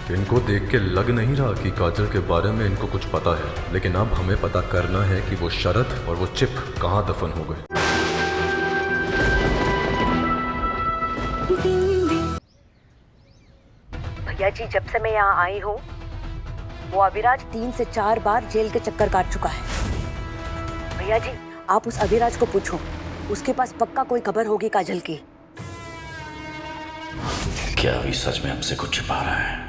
इनको देख के लग नहीं रहा कि काजल के बारे में इनको कुछ पता है, लेकिन अब हमें पता करना है कि वो शरद और वो चिप कहाँ दफन हो गए। भैया जी, जब से मैं यहाँ आई हूँ वो अभिराज 3 से 4 बार जेल के चक्कर काट चुका है। भैया जी, आप उस अभिराज को पूछो, उसके पास पक्का कोई खबर होगी काजल की। क्या अभी सच में हमसे कुछ छिपा रहा है?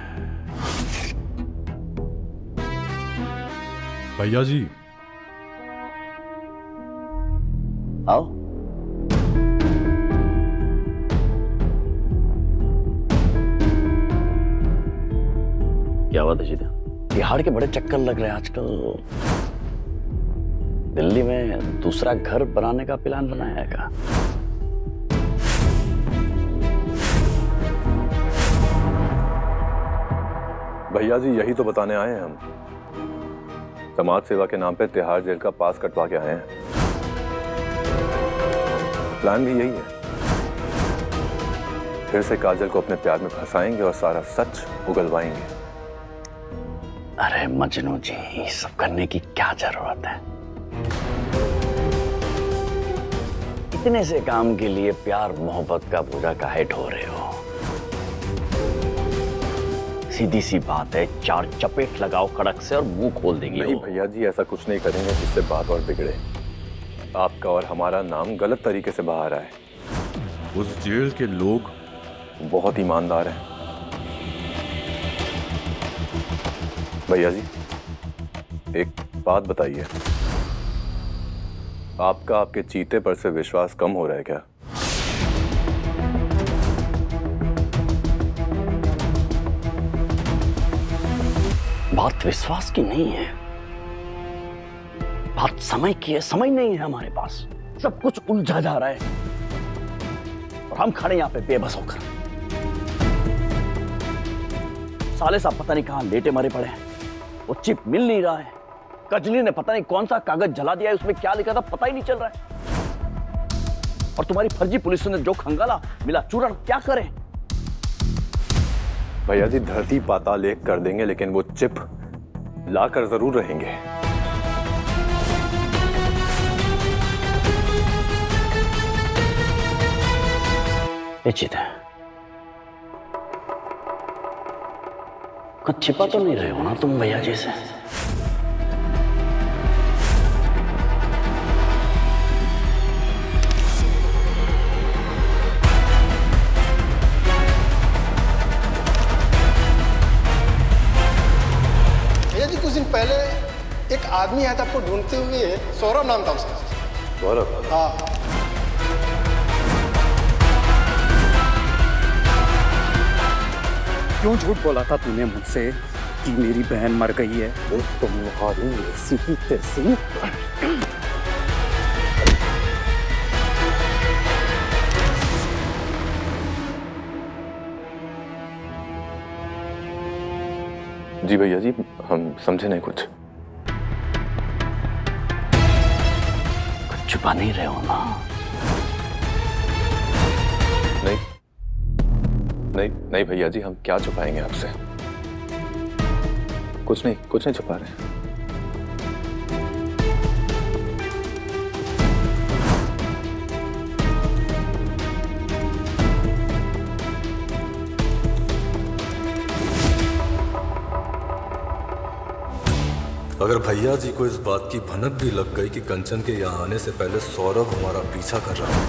भैया जी, आओ। क्या बात है जीता? बिहार के बड़े चक्कर लग रहे हैं आजकल। दिल्ली में दूसरा घर बनाने का प्लान बनाया है क्या? भैया जी, यही तो बताने आए हैं हम। समाज सेवा के नाम पे तिहाड़ जेल का पास कटवा के आए हैं। प्लान भी यही है, फिर से काजल को अपने प्यार में फंसाएंगे और सारा सच उगलवाएंगे। अरे मजनू जी, ये सब करने की क्या जरूरत है? इतने से काम के लिए प्यार मोहब्बत का बोझा काहे ढो रहे हो? सीधी सी बात है, 4 चपेट लगाओ कड़क से और मुंह खोल देगी। नहीं भैया जी, ऐसा कुछ नहीं करेंगे जिससे बात और बिगड़े। आपका और हमारा नाम गलत तरीके से बाहर आए। उस जेल के लोग बहुत ईमानदार हैं। भैया जी, एक बात बताइए, आपका आपके चीते पर से विश्वास कम हो रहा है क्या? बात विश्वास की नहीं है, बात समय की है। समय नहीं है हमारे पास, सब कुछ उलझा जा रहा है और हम खड़े यहां पे बेबस होकर। साले साहब पता नहीं कहां लेटे मरे पड़े हैं, वो चिप मिल नहीं रहा है। कजली ने पता नहीं कौन सा कागज जला दिया है, उसमें क्या लिखा था पता ही नहीं चल रहा है। और तुम्हारी फर्जी पुलिस ने जो खंगाला मिला चूरण, क्या करें? भैया जी, धरती पाताल एक कर देंगे, लेकिन वो चिप लाकर जरूर रहेंगे। निश्चित है, कुछ छिपा तो नहीं रहे हो ना तुम भैया जी से? कुछ दिन पहले एक आदमी आया था आपको ढूंढते हुए, सौरभ नाम था उसका। सौरभ? हाँ। क्यों झूठ बोला था तूने मुझसे कि मेरी बहन मर गई है? तुम्हारी सीधी तैसी। जी भैया जी, हम समझे नहीं कुछ। छुपा नहीं रहे हो ना? नहीं नहीं नहीं भैया जी, हम क्या छुपाएंगे आपसे? कुछ नहीं छुपा रहे। अगर भैया जी को इस बात की भनक भी लग गई कि कंचन के यहाँ आने से पहले सौरभ हमारा पीछा कर रहा है,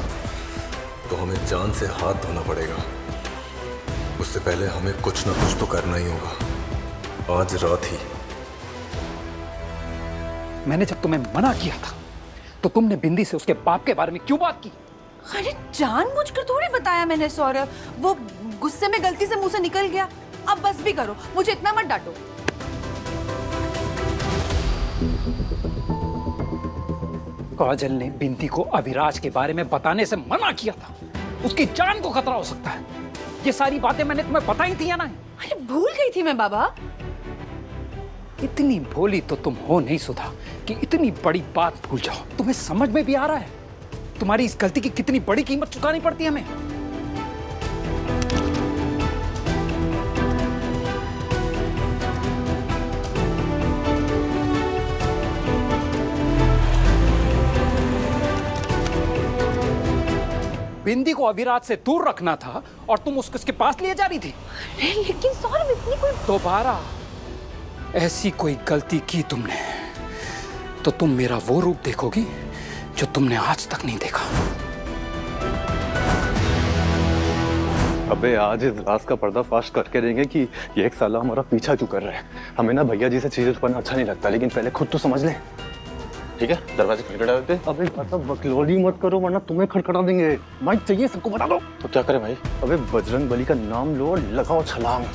तो हमें जान से हाथ धोना पड़ेगा। उससे पहले हमें कुछ ना कुछ तो करना ही होगा, आज रात ही। मैंने जब तुम्हें मना किया था तो तुमने बिंदी से उसके बाप के बारे में क्यों बात की? अरे जानबूझकर थोड़ी बताया मैंने सौरभ, वो गुस्से में गलती से मुंह से निकल गया। अब बस भी करो, मुझे इतना मत डांटो। काजल ने बिंदी को अविराज के बारे में बताने से मना किया था, उसकी जान को खतरा हो सकता है। ये सारी बातें मैंने तुम्हें बताई थी या नहीं? अरे भूल गई थी मैं बाबा। इतनी भोली तो तुम हो नहीं सुधा कि इतनी बड़ी बात भूल जाओ। तुम्हें समझ में भी आ रहा है तुम्हारी इस गलती की कितनी बड़ी कीमत चुकानी पड़ती है हमें? बिंदी को अविराज से दूर रखना था और तुम उसके पास लिए जा रही थी। लेकिन सौरभ इतनी कोई दोबारा ऐसी कोई गलती की तुमने तो तुम मेरा वो रूप देखोगी जो तुमने आज तक नहीं देखा। अबे आज इस राज का पर्दाफाश करके देंगे कि ये एक साला हमारा पीछा क्यों कर रहा है। हमें ना भैया जी से चीजें छुपाना अच्छा नहीं लगता, लेकिन पहले खुद तो समझ ले। ठीक है, दरवाजे खटखटा देते। अबे मतलब बकलोली मत करो वरना तुम्हें खटखटा देंगे। माइक चाहिए सबको बता दो। तो क्या करें भाई? अबे बजरंग बली का नाम लो और लगाओ छलांग।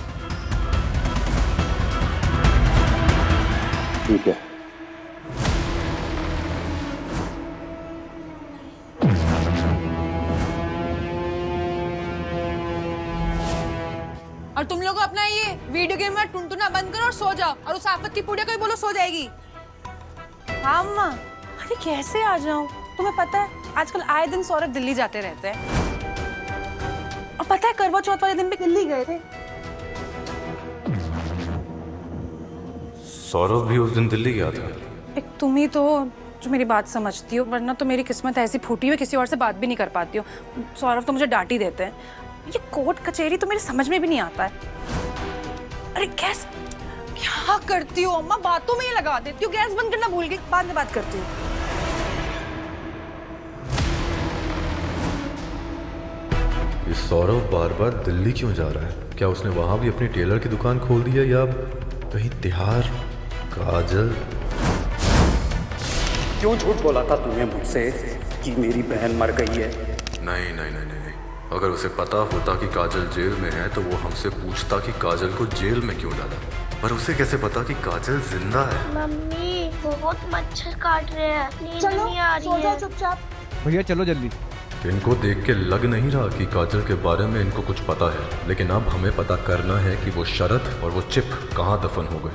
ठीक है। और तुम लोग अपना ये वीडियो गेम में टुनटुना बंद करो और सो जाओ। और उस आफत की पुड़िया को ही बोलो सो जाएगी। हाँ अम्मा। अरे कैसे आ जाऊं? तुम्हें पता है आजकल आए दिन सौरभ दिल्ली जाते रहते हैं। और पता है करवा चौथ वाले दिन भी दिल्ली गए थे। सौरभ भी उस दिन दिल्ली गया था। एक तुम ही तो जो मेरी बात समझती हो, वरना तो मेरी किस्मत ऐसी फूटी हुई किसी और से बात भी नहीं कर पाती हो। सौरभ तो मुझे डांट ही देते हैं। ये कोर्ट कचहरी तो मेरे समझ में भी नहीं आता है। अरे गैस क्या करती हो अम्मा? बातों में ही लगा देती हो। गैस बंद करना भूल गई, बाद में बात करती हूँ। ये सौरभ बार बार दिल्ली क्यों जा रहा है? क्या उसने वहां भी अपनी टेलर की दुकान खोल दी है या कहीं तिहार, काजल? क्यों झूठ बोला था तूने मुझसे कि मेरी बहन मर गई है? नहीं नहीं नहीं नहीं, अगर उसे पता होता कि काजल जेल में है तो वो हमसे पूछता कि काजल को जेल में क्यों डाला। पर उसे कैसे पता कि काजल जिंदा है? मम्मी बहुत मच्छर काट रहे हैं, नींद नहीं आ रही है। चुपचाप। भैया चलो जल्दी। इनको देख के लग नहीं रहा कि काजल के बारे में इनको कुछ पता है, लेकिन अब हमें पता करना है कि वो शरद और वो चिप कहाँ दफन हो गए।